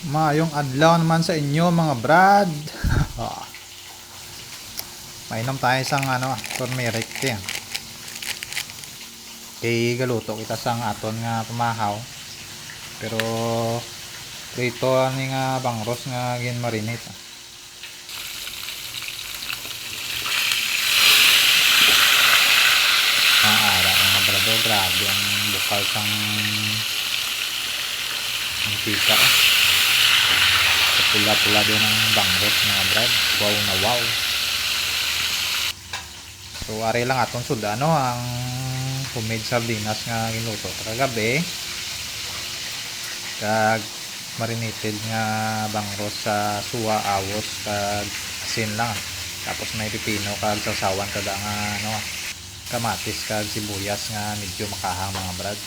Maayong adlaw naman sa inyo mga brad. Mainom tayo sang turmeric te. Kay galuto kita sang aton nga pamahaw. Pero prito ani nga bangros nga ginmarinate. Ara mga brado, grabe ang bukal sang mantika. Pula-pula din ang bangros mga brad. Wow na wow. So ari lang aton suda ang homemade sardinas nga ginuto kagabi. Kag marinated nga bangros sa suwa, awos kag asin lang. Tapos may pipino kag sasawan kada nga kamatis kag sibuyas nga medyo makahang mga brad.